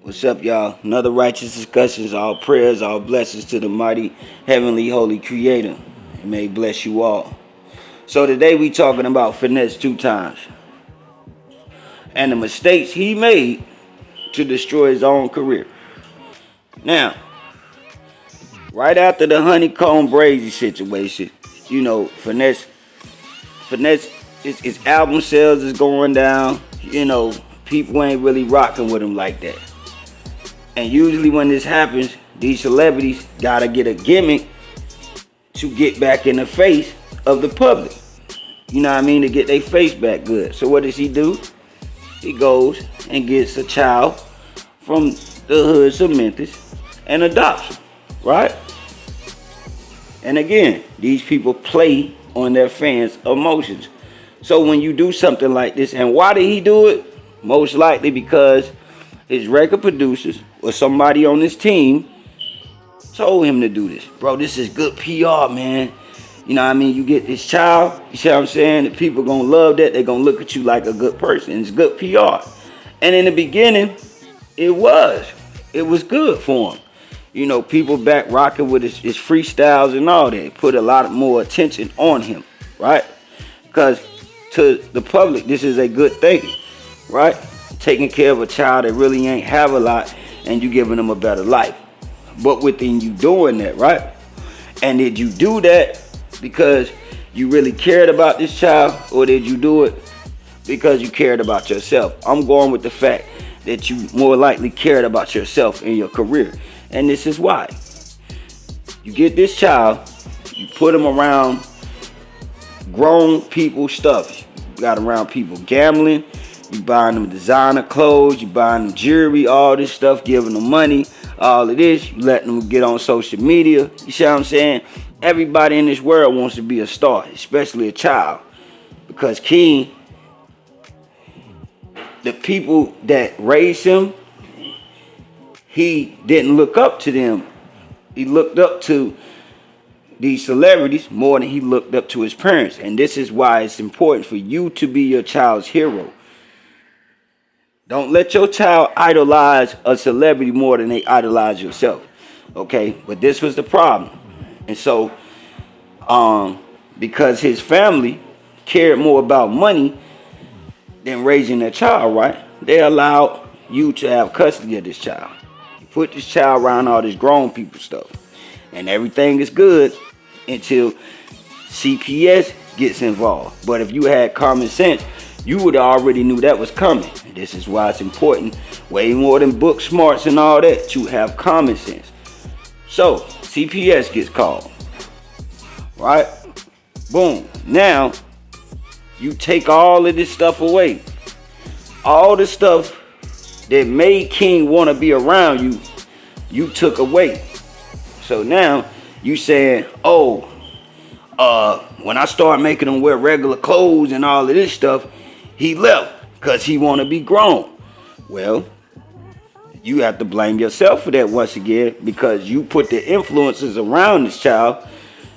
What's up, y'all? Another righteous discussions, all prayers, all blessings to the mighty, heavenly, holy creator. And may he bless you all. So today we talking about Finesse 2 Times and the mistakes he made to destroy his own career. Now, right after the Honeycomb Brazy situation, Finesse, his album sales is going down. People ain't really rocking with him like that. And usually when this happens, these celebrities gotta get a gimmick to get back in the face of the public. You know what I mean? To get their face back good. So what does he do? He goes and gets a child from the hoods of Memphis and adopts him, right? And again, these people play on their fans' emotions. So when you do something like this, and why did he do it? Most likely because his record producers or somebody on his team told him to do this. Bro, this is good PR, man. You know what I mean? You get this child, you see what I'm saying? The people gonna love that. They're gonna look at you like a good person. It's good PR. And in the beginning, it was good for him. People back rocking with his freestyles and all that. Put a lot more attention on him, right? Because to the public, this is a good thing, right? Taking care of a child that really ain't have a lot and you giving them a better life. But within you doing that, right? And did you do that because you really cared about this child, or did you do it because you cared about yourself? I'm going with the fact that you more likely cared about yourself in your career. And this is why. You get this child, you put him around grown people stuff. You got around people gambling, you buying them designer clothes, you buying them jewelry, all this stuff, giving them money, all of this, you letting them get on social media. You see what I'm saying? Everybody in this world wants to be a star, especially a child. Because King, the people that raised him, he didn't look up to them. He looked up to these celebrities more than he looked up to his parents. And this is why it's important for you to be your child's hero. Don't let your child idolize a celebrity more than they idolize yourself. Okay? But this was the problem. And so, because his family cared more about money than raising their child, right? They allowed you to have custody of this child. You put this child around all this grown people stuff. And everything is good until CPS gets involved. But if you had common sense, you would have already knew that was coming. This is why it's important, way more than book smarts and all that, to have common sense. So, CPS gets called. Right? Boom. Now, you take all of this stuff away. All the stuff that made King want to be around you, you took away. So now, you saying, when I start making him wear regular clothes and all of this stuff, he left because he want to be grown. Well, you have to blame yourself for that once again, because you put the influences around this child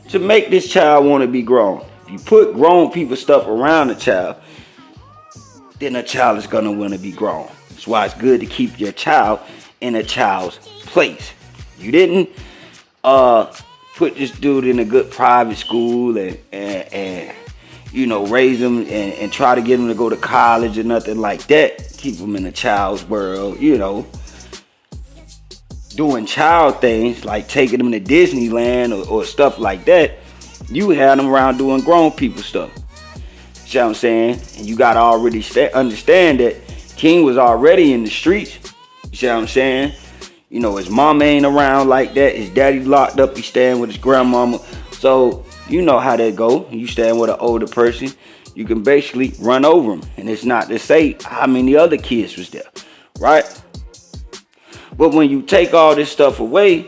to make this child want to be grown. If you put grown people stuff around the child, then the child is going to want to be grown. That's why it's good to keep your child in a child's place. You didn't put this dude in a good private school and raise him and try to get him to go to college or nothing like that. Keep him in a child's world, doing child things like taking him to Disneyland or stuff like that. You had him around doing grown people stuff. See what I'm saying? And you got to already understand that King was already in the streets. You see what I'm saying? His mom ain't around like that. His daddy locked up. He's staying with his grandmama. So, you know how that go. You staying with an older person, you can basically run over him. And it's not to say how many other kids was there, right? But when you take all this stuff away,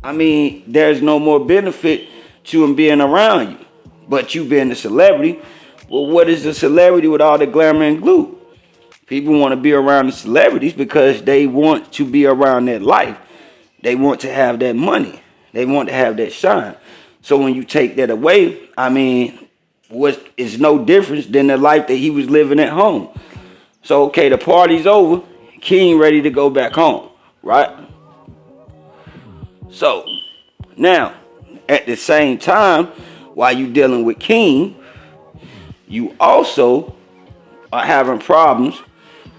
there's no more benefit to him being around you. But you being a celebrity, well, what is a celebrity with all the glamour and glue? People want to be around the celebrities because they want to be around that life. They want to have that money. They want to have that shine. So when you take that away, what is no difference than the life that he was living at home. So, okay, the party's over. King ready to go back home, right? So now, at the same time, while you dealing with King, you also are having problems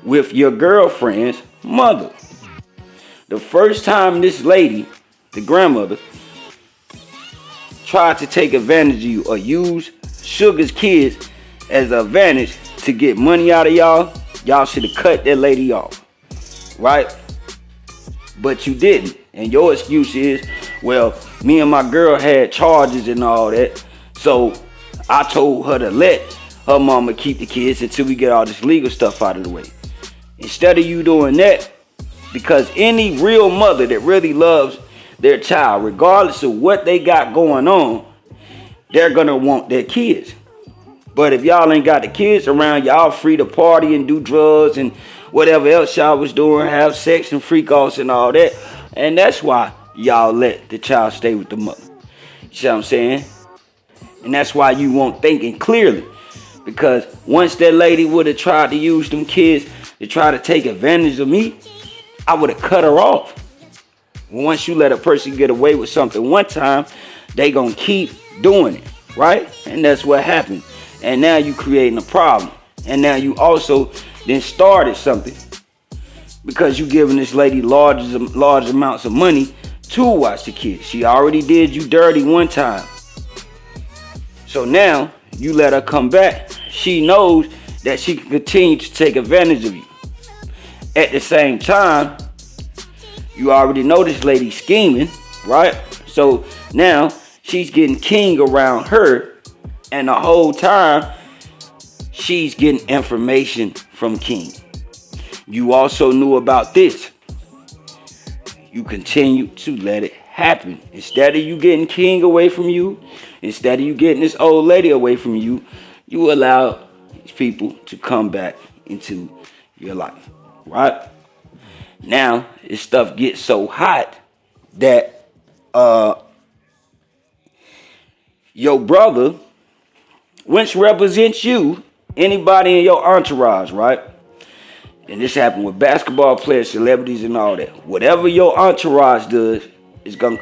with your girlfriend's mother. The first time this lady, the grandmother, tried to take advantage of you or use Sugar's kids as an advantage to get money out of y'all should have cut that lady off, right? But you didn't. And your excuse is, well, me and my girl had charges and all that, so I told her to let her mama keep the kids until we get all this legal stuff out of the way. Instead of you doing that, because any real mother that really loves their child, regardless of what they got going on, they're gonna want their kids. But if y'all ain't got the kids around, y'all free to party and do drugs and whatever else y'all was doing, have sex and freak offs and all that. And that's why y'all let the child stay with the mother. You see what I'm saying? And that's why you weren't thinking clearly. Because once that lady would have tried to use them kids to try to take advantage of me, I would have cut her off. Once you let a person get away with something one time, they gonna keep doing it, right? And that's what happened. And now you creating a problem. And now you also then started something because you giving this lady large amounts of money to watch the kids. She already did you dirty one time. So now you let her come back. She knows that she can continue to take advantage of you. At the same time, you already know this lady scheming, right? So now she's getting King around her, and the whole time she's getting information from King. You also knew about this. You continue to let it happen. Instead of you getting King away from you, instead of you getting this old lady away from you, you allow these people to come back into your life, right? Now, this stuff gets so hot that your brother, which represents you, anybody in your entourage, right? And this happened with basketball players, celebrities, and all that. Whatever your entourage does, it's gonna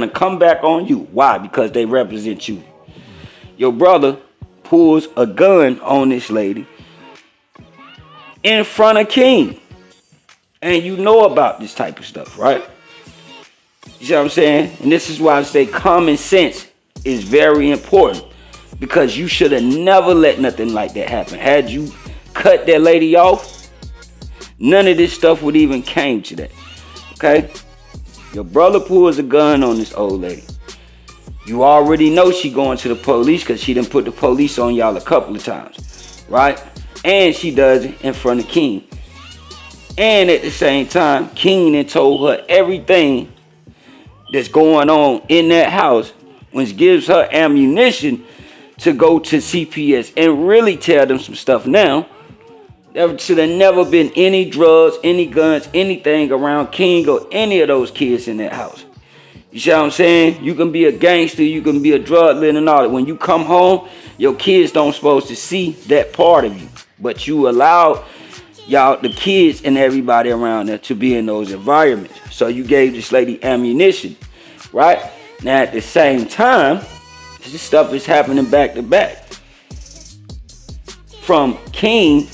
come back on you. Why? Because they represent you. Your brother pulls a gun on this lady in front of King. And you know about this type of stuff, right? You see what I'm saying? And this is why I say common sense is very important. Because you should have never let nothing like that happen. Had you cut that lady off, none of this stuff would even came to that. Okay? Your brother pulls a gun on this old lady. You already know she going to the police because she done put the police on y'all a couple of times. Right? And she does it in front of King. And at the same time, King then told her everything that's going on in that house, which gives her ammunition to go to CPS and really tell them some stuff now. There should have never been any drugs, any guns, anything around King or any of those kids in that house. You see what I'm saying? You can be a gangster, you can be a drug dealer and all that. When you come home, your kids don't supposed to see that part of you. But you allow y'all, the kids and everybody around there, to be in those environments. So you gave this lady ammunition, right? Now at the same time, this stuff is happening back to back. From King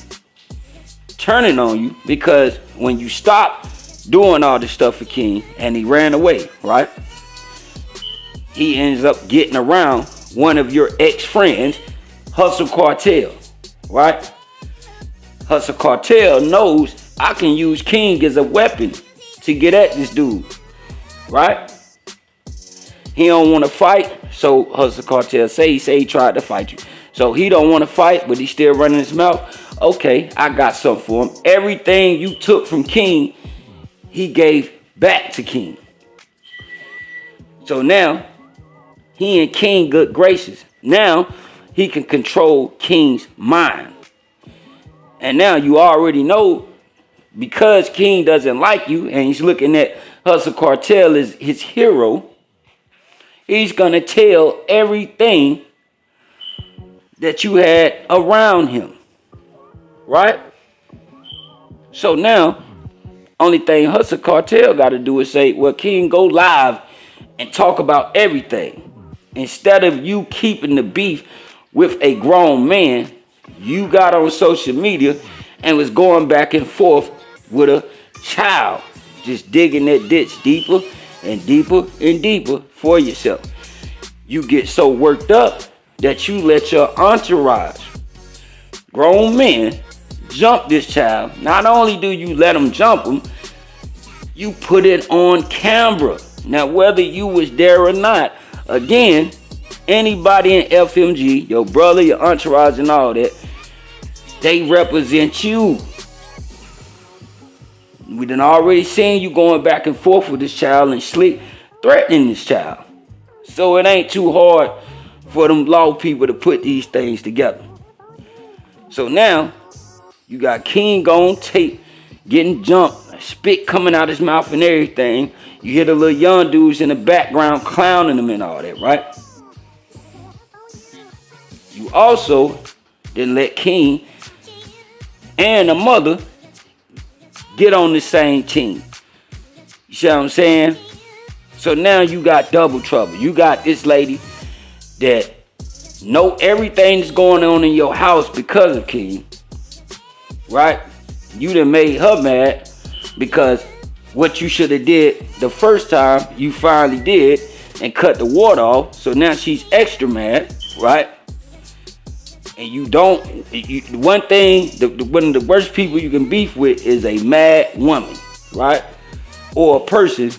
turning on you, because when you stop doing all this stuff for King and he ran away, right? He ends up getting around one of your ex-friends, Hustle Cartel, right? Hustle Cartel knows I can use King as a weapon to get at this dude, right? He don't want to fight, so Hustle Cartel he say he tried to fight you. So he don't want to fight, but he's still running his mouth. Okay, I got something for him. Everything you took from King, he gave back to King. So now, he and King good graces. Now, he can control King's mind. And now you already know, because King doesn't like you and he's looking at Hustle Cartel as his hero, he's going to tell everything that you had around him. Right? So now, only thing Hustle Cartel got to do is say, well, King, go live and talk about everything. Instead of you keeping the beef with a grown man, you got on social media and was going back and forth with a child, just digging that ditch deeper and deeper and deeper for yourself. You get so worked up that you let your entourage, grown men, jump this child. Not only do you let them jump him, you put it on camera. Now, whether you was there or not, again, anybody in FMG, your brother, your entourage, and all that, they represent you. We done already seen you going back and forth with this child and slick threatening this child. So it ain't too hard for them law people to put these things together. So now, you got King on tape, getting jumped, spit coming out his mouth and everything. You hear the little young dudes in the background clowning him and all that, right? You also didn't let King and the mother get on the same team. You see what I'm saying? So now you got double trouble. You got this lady that know everything that's going on in your house because of King, right? You done made her mad because what you should have did the first time you finally did and cut the water off. So now she's extra mad, right? And you don't, one thing, one of the worst people you can beef with is a mad woman, right? Or a person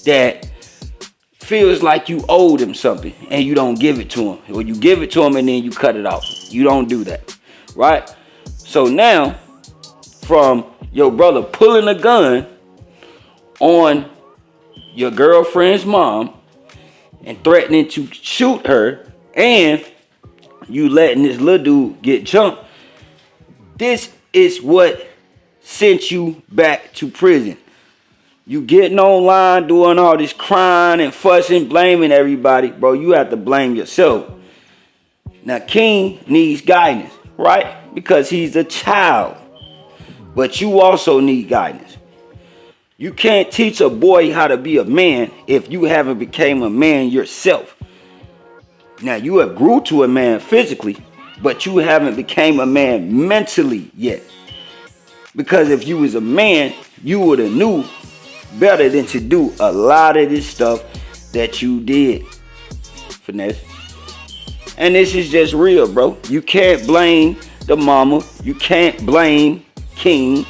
that feels like you owe them something and you don't give it to them. Or you give it to them and then you cut it off. You don't do that, right? So now, from your brother pulling a gun on your girlfriend's mom and threatening to shoot her, and you letting this little dude get jumped, this is what sent you back to prison. You getting online, doing all this crying and fussing, blaming everybody. Bro, you have to blame yourself. Now, King needs guidance, right? Because he's a child. But you also need guidance. You can't teach a boy how to be a man if you haven't became a man yourself. Now, you have grew to a man physically, but you haven't became a man mentally yet. Because if you was a man, you would have knew better than to do a lot of this stuff that you did. Finesse. And this is just real, bro. You can't blame the mama. You can't blame King.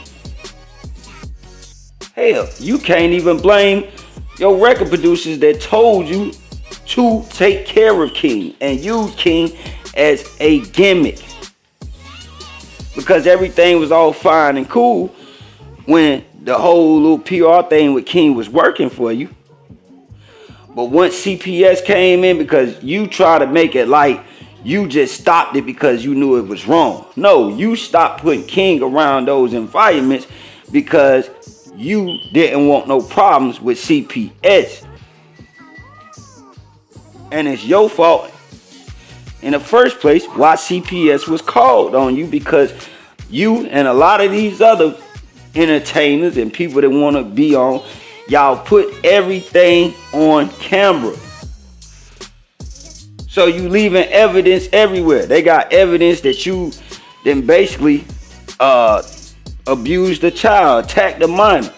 Hell, you can't even blame your record producers that told you to take care of King and use King as a gimmick. Because everything was all fine and cool when the whole little PR thing with King was working for you. But once CPS came in, because you try to make it like you just stopped it because you knew it was wrong. No, you stopped putting King around those environments because you didn't want no problems with CPS. And it's your fault in the first place why CPS was called on you, because you and a lot of these other entertainers and people that want to be on, y'all put everything on camera. So you leaving evidence everywhere. They got evidence that you then basically abused the child, attacked the minor.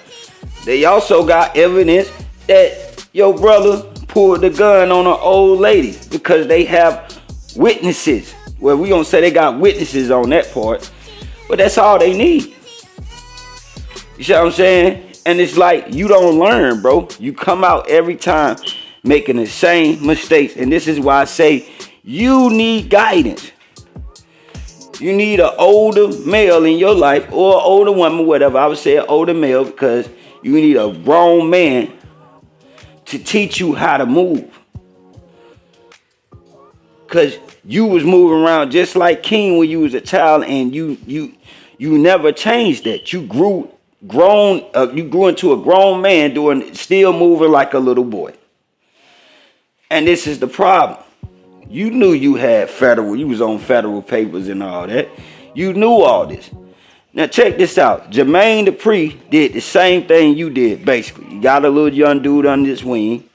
They also got evidence that your brother pulled the gun on an old lady, because they have witnesses. Well, we gonna say they got witnesses on that part, but that's all they need. You see what I'm saying? And it's like, you don't learn, bro. You come out every time making the same mistakes. And this is why I say you need guidance. You need an older male in your life, or an older woman, whatever. I would say an older male, because you need a grown man to teach you how to move. Because you was moving around just like King when you was a child, and you never changed that. You grew into a grown man still moving like a little boy. And this is the problem. You knew you had you was on federal papers and all that. You knew all this. Now check this out. Jermaine Dupri did the same thing you did, basically. He got a little young dude under his wing.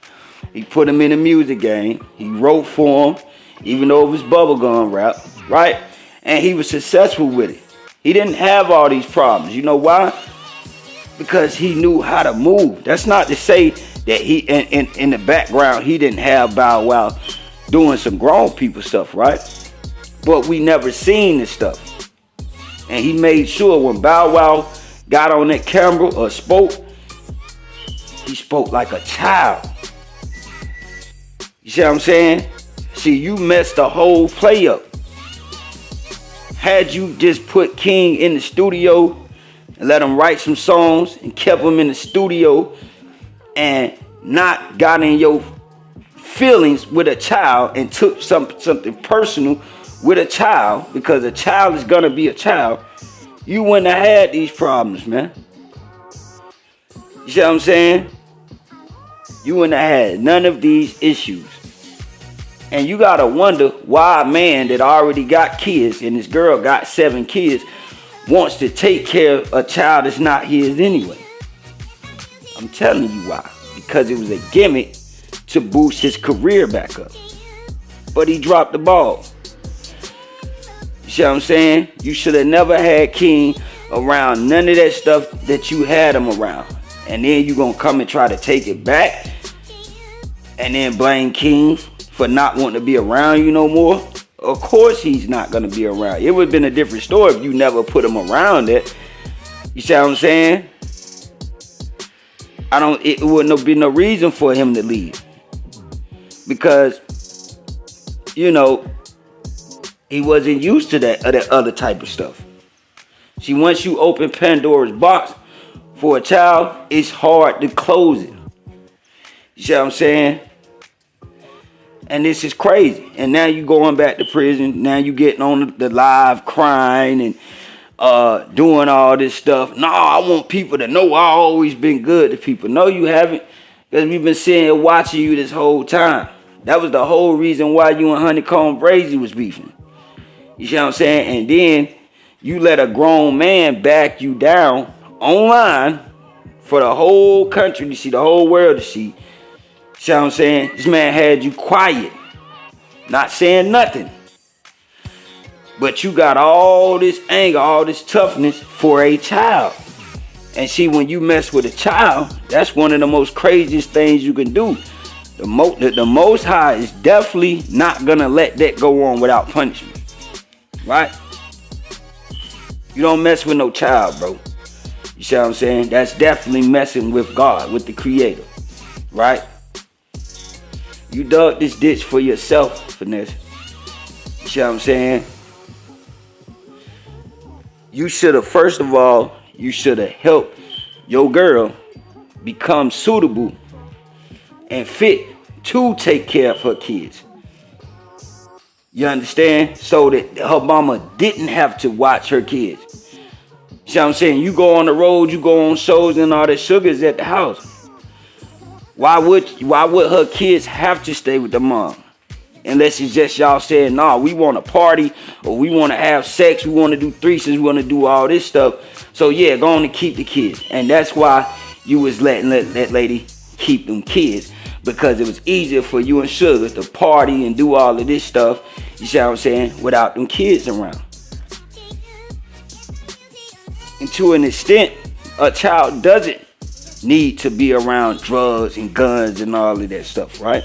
He put him in the music game. He wrote for him, even though it was bubblegum rap, right? And he was successful with it. He didn't have all these problems. You know why? Because he knew how to move. That's not to say that he, in the background, he didn't have Bow Wow doing some grown people stuff, right? But we never seen this stuff. And he made sure when Bow Wow got on that camera or spoke, he spoke like a child. You see what I'm saying? See, you messed the whole play up. Had you just put King in the studio and let him write some songs and kept him in the studio and not got in your feelings with a child and took something personal with a child, because a child is gonna be a child, you wouldn't have had these problems, man. You see what I'm saying? You wouldn't have had none of these issues. And you gotta wonder why a man that already got kids, and this girl got 7 kids, wants to take care of a child that's not his anyway. I'm telling you why. Because it was a gimmick to boost his career back up. But he dropped the ball. You see what I'm saying? You should have never had King around none of that stuff that you had him around. And then you gonna come and try to take it back and then blame King for not wanting to be around you no more. Of course he's not gonna be around. It would have been a different story if you never put him around it. You see what I'm saying? It wouldn't be no reason for him to leave. Because, you know, he wasn't used to that other type of stuff. See, once you open Pandora's box for a child, it's hard to close it. You see what I'm saying? And this is crazy. And now you going back to prison. Now you getting on the live crying and doing all this stuff. No, I want people to know I always been good to people. No, you haven't. Because we've been sitting here watching you this whole time. That was the whole reason why you and Honeycomb Brazy was beefing. You see what I'm saying? And then you let a grown man back you down online for the whole country to see, the whole world to see. You see what I'm saying? This man had you quiet, not saying nothing. But you got all this anger, all this toughness for a child. And see, when you mess with a child, that's one of the most craziest things you can do. The Most High is definitely not gonna let that go on without punishment. Right? You don't mess with no child, bro. You see what I'm saying? That's definitely messing with God, with the Creator. Right? You dug this ditch for yourself, Finesse. You see what I'm saying? You should have, first of all, you should have helped your girl become suitable and fit to take care of her kids. You understand? So that her mama didn't have to watch her kids. You see what I'm saying? You go on the road, you go on shows and all that, Sugar's at the house. Why would her kids have to stay with the mom? Unless it's just y'all saying, nah, we want to party, or we want to have sex, we want to do threesomes, we want to do all this stuff. So yeah, go on and keep the kids. And that's why you was letting that lady keep them kids. Because it was easier for you and Sugar to party and do all of this stuff, you see what I'm saying, without them kids around. And to an extent, a child doesn't need to be around drugs and guns and all of that stuff, right?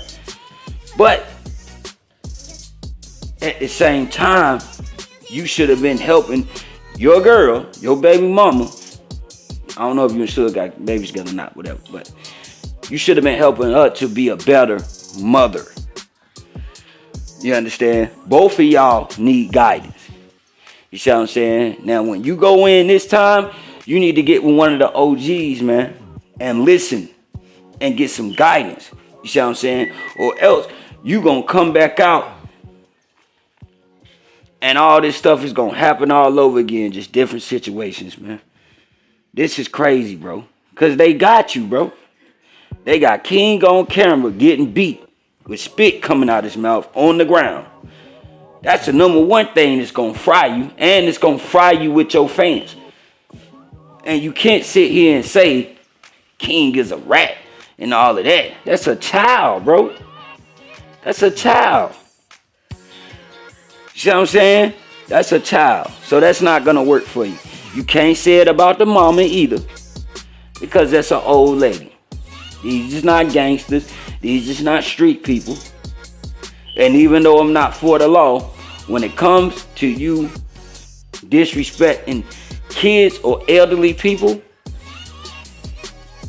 But at the same time, you should have been helping your girl, your baby mama. I don't know if you and Sugar got babies together or not, whatever, but you should have been helping her to be a better mother. You understand? Both of y'all need guidance. You see what I'm saying? Now, when you go in this time, you need to get with one of the OGs, man, and listen and get some guidance. You see what I'm saying? Or else you gonna come back out and all this stuff is gonna happen all over again. Just different situations, man. This is crazy, bro. Because they got you, bro. They got King on camera getting beat with spit coming out his mouth on the ground. That's the number one thing that's going to fry you, and it's going to fry you with your fans. And you can't sit here and say King is a rat and all of that. That's a child, bro. That's a child. You see what I'm saying? That's a child. So that's not going to work for you. You can't say it about the mama either, because that's an old lady. These just not gangsters. These just not street people. And even though I'm not for the law, when it comes to you disrespecting kids or elderly people,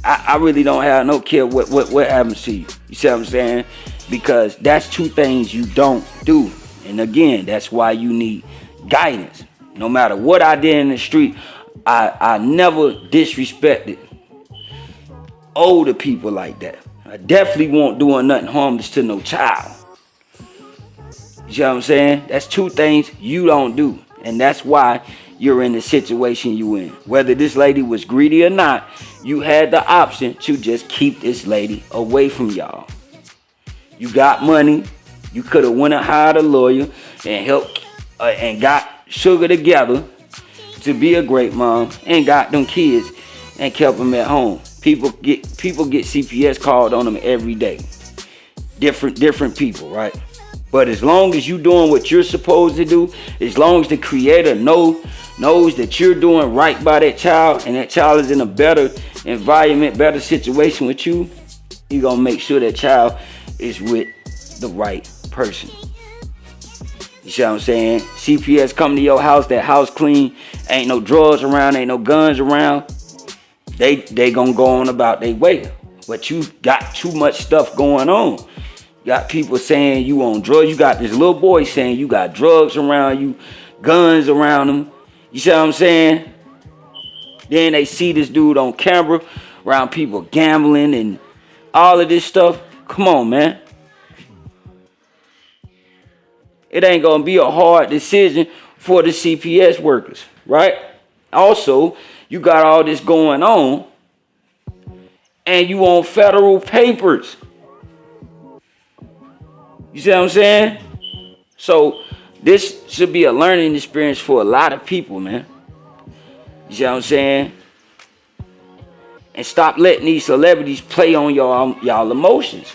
I really don't have no care what happens to you. You see what I'm saying? Because that's two things you don't do. And again, that's why you need guidance. No matter what I did in the street, I never disrespected older people like that. I definitely won't doing nothing harmless to no child. You see what I'm saying? That's two things you don't do. And that's why you're in the situation you in. Whether this lady was greedy or not, you had the option to just keep this lady away from y'all. You got money. You could have went and hired a lawyer and helped and got Sugar together to be a great mom and got them kids and kept them at home. People get CPS called on them every day. Different people, right? But as long as you doing what you're supposed to do, as long as the creator knows that you're doing right by that child, and that child is in a better environment, better situation with you, you're gonna make sure that child is with the right person. You see what I'm saying? CPS come to your house, that house clean, ain't no drugs around, ain't no guns around. They gonna go on about their way. But you got too much stuff going on. You got people saying you on drugs. You got this little boy saying you got drugs around you, guns around him. You see what I'm saying? Then they see this dude on camera around people gambling and all of this stuff. Come on, man. It ain't gonna be a hard decision for the CPS workers, right? Also, you got all this going on and you on federal papers. You see what I'm saying? So this should be a learning experience for a lot of people, man. You see what I'm saying? And stop letting these celebrities play on y'all emotions.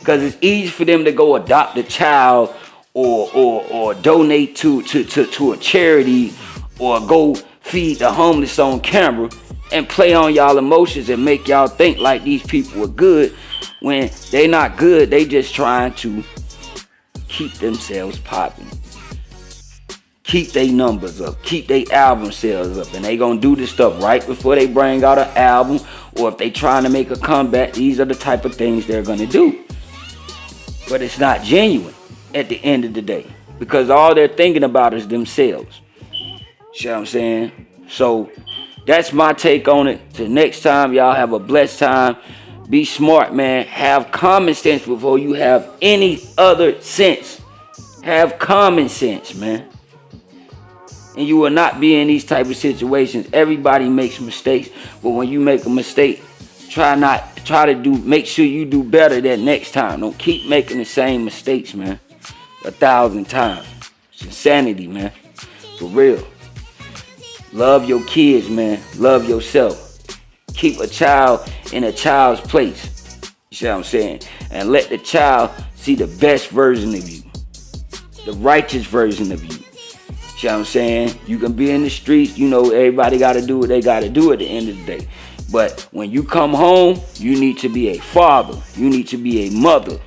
Because it's easy for them to go adopt a child or donate to a charity or go feed the homeless on camera and play on y'all emotions and make y'all think like these people are good when they not good. They just trying to keep themselves popping, keep their numbers up, keep their album sales up. And they gonna do this stuff right before they bring out an album, or if they trying to make a comeback. These are the type of things they're gonna do. But it's not genuine at the end of the day, because all they're thinking about is themselves. See what I'm saying? So that's my take on it. Till next time, y'all have a blessed time. Be smart, man. Have common sense before you have any other sense. Have common sense, man. And you will not be in these type of situations. Everybody makes mistakes, but when you make a mistake, make sure you do better that next time. Don't keep making the same mistakes, man. 1,000 times. It's insanity, man. For real. Love your kids, man. Love yourself. Keep a child in a child's place. You see what I'm saying? And let the child see the best version of you. The righteous version of you. See what I'm saying? You can be in the streets. You know, everybody got to do what they got to do at the end of the day. But when you come home, you need to be a father. You need to be a mother.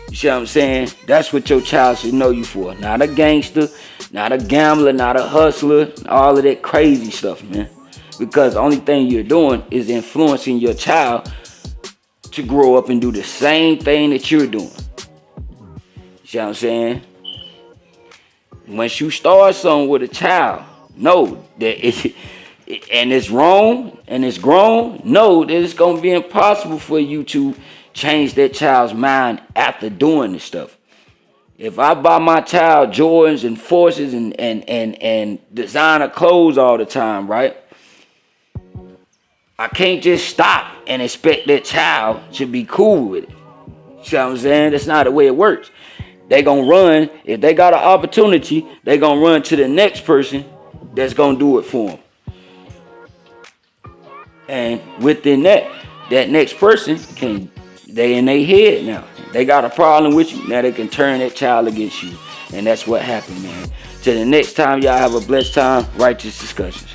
You see what I'm saying? That's what your child should know you for. Not a gangster, not a gambler, not a hustler, all of that crazy stuff, man. Because the only thing you're doing is influencing your child to grow up and do the same thing that you're doing. You see what I'm saying? Once you start something with a child, know that it's wrong and it's grown, know that it's going to be impossible for you to change that child's mind after doing this stuff. If I buy my child Jordans and Forces and designer clothes all the time, right? I can't just stop and expect that child to be cool with it. See what I'm saying? That's not the way it works. They gonna run, if they got an opportunity, they gonna run to the next person that's gonna do it for them. And within that, that next person they in their head now. They got a problem with you. Now they can turn that child against you. And that's what happened, man. Till the next time, y'all have a blessed time. Righteous Discussions.